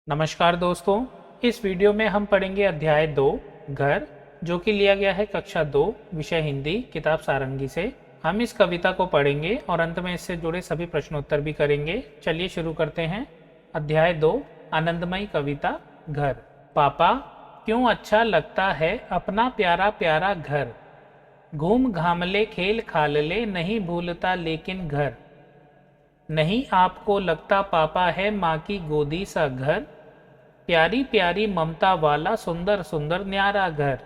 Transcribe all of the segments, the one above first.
नमस्कार दोस्तों, इस वीडियो में हम पढ़ेंगे अध्याय 2 घर, जो कि लिया गया है कक्षा 2 विषय हिंदी किताब सारंगी से। हम इस कविता को पढ़ेंगे और अंत में इससे जुड़े सभी प्रश्नोत्तर भी करेंगे। चलिए शुरू करते हैं। अध्याय 2 आनंदमयी कविता घर। पापा, क्यों अच्छा लगता है अपना प्यारा प्यारा घर, घूम घाम ले खेल खाल ले नहीं भूलता लेकिन घर। नहीं आपको लगता पापा है माँ की गोदी सा घर, प्यारी प्यारी ममता वाला सुंदर सुंदर न्यारा घर।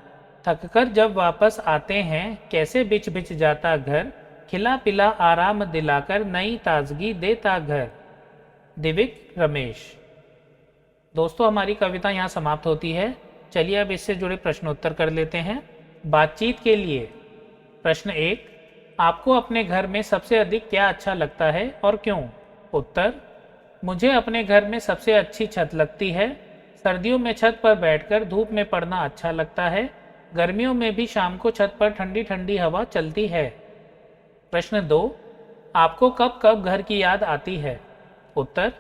थककर जब वापस आते हैं कैसे बिछ बिछ जाता घर, खिला पिला आराम दिलाकर नई ताजगी देता घर। दिविक रमेश। दोस्तों, हमारी कविता यहाँ समाप्त होती है। चलिए अब इससे जुड़े प्रश्नोत्तर कर लेते हैं। बातचीत के लिए प्रश्न 1, आपको अपने घर में सबसे अधिक क्या अच्छा लगता है और क्यों? उत्तर, मुझे अपने घर में सबसे अच्छी छत लगती है। सर्दियों में छत पर बैठकर धूप में पढ़ना अच्छा लगता है। गर्मियों में भी शाम को छत पर ठंडी ठंडी हवा चलती है। प्रश्न 2, आपको कब कब घर की याद आती है? उत्तर,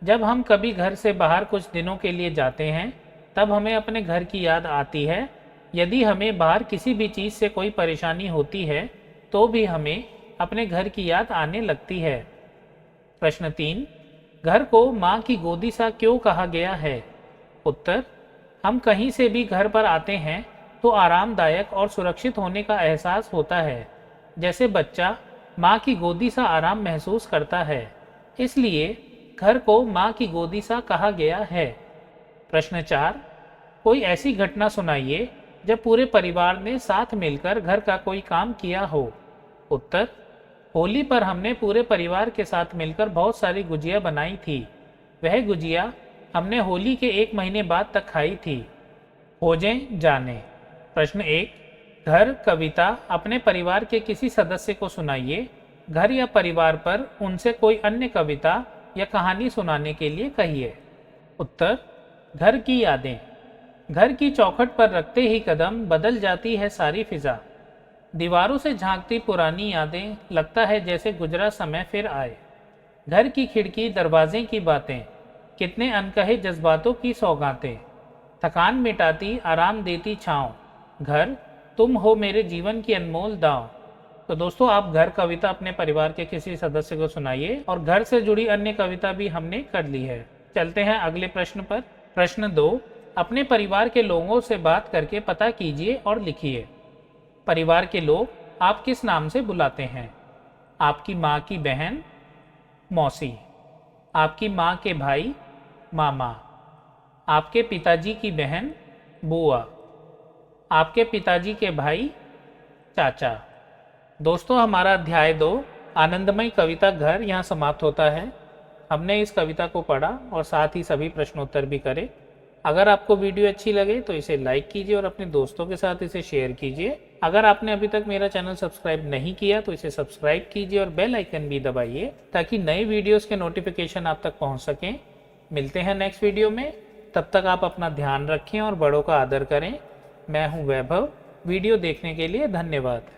जब हम कभी घर से बाहर कुछ दिनों के लिए जाते हैं तब हमें अपने घर की याद आती है। यदि हमें बाहर किसी भी चीज़ से कोई परेशानी होती है तो भी हमें अपने घर की याद आने लगती है। प्रश्न 3, घर को माँ की गोदी सा क्यों कहा गया है? उत्तर, हम कहीं से भी घर पर आते हैं तो आरामदायक और सुरक्षित होने का एहसास होता है, जैसे बच्चा माँ की गोदी सा आराम महसूस करता है, इसलिए घर को माँ की गोदी सा कहा गया है। प्रश्न 4, कोई ऐसी घटना सुनाइए जब पूरे परिवार ने साथ मिलकर घर का कोई काम किया हो। उत्तर, होली पर हमने पूरे परिवार के साथ मिलकर बहुत सारी गुजिया बनाई थी। वह गुजिया हमने होली के 1 महीने बाद तक खाई थी। खोजें जाने। प्रश्न 1, घर कविता अपने परिवार के किसी सदस्य को सुनाइए। घर या परिवार पर उनसे कोई अन्य कविता या कहानी सुनाने के लिए कहिए। उत्तर, घर की यादें। घर की चौखट पर रखते ही कदम बदल जाती है सारी फिजा। दीवारों से झांकती पुरानी यादें, लगता है जैसे गुजरा समय फिर आए। घर की खिड़की दरवाजे की बातें, कितने अनकहे जज्बातों की सौगातें। थकान मिटाती आराम देती छाँव, घर तुम हो मेरे जीवन की अनमोल दांव। तो दोस्तों, आप घर कविता अपने परिवार के किसी सदस्य को सुनाइए और घर से जुड़ी अन्य कविता भी हमने कर ली है। चलते हैं अगले प्रश्न पर। प्रश्न 2, अपने परिवार के लोगों से बात करके पता कीजिए और लिखिए। परिवार के लोग आप किस नाम से बुलाते हैं? आपकी माँ की बहन मौसी, आपकी माँ के भाई मामा, आपके पिताजी की बहन बुआ, आपके पिताजी के भाई चाचा। दोस्तों, हमारा अध्याय 2 आनंदमयी कविता घर यहाँ समाप्त होता है। हमने इस कविता को पढ़ा और साथ ही सभी प्रश्नोत्तर भी करे। अगर आपको वीडियो अच्छी लगे तो इसे लाइक कीजिए और अपने दोस्तों के साथ इसे शेयर कीजिए। अगर आपने अभी तक मेरा चैनल सब्सक्राइब नहीं किया तो इसे सब्सक्राइब कीजिए और बेल आइकन भी दबाइए ताकि नए वीडियोस के नोटिफिकेशन आप तक पहुंच सकें। मिलते हैं नेक्स्ट वीडियो में। तब तक आप अपना ध्यान रखें और बड़ों का आदर करें। मैं हूं वैभव। वीडियो देखने के लिए धन्यवाद।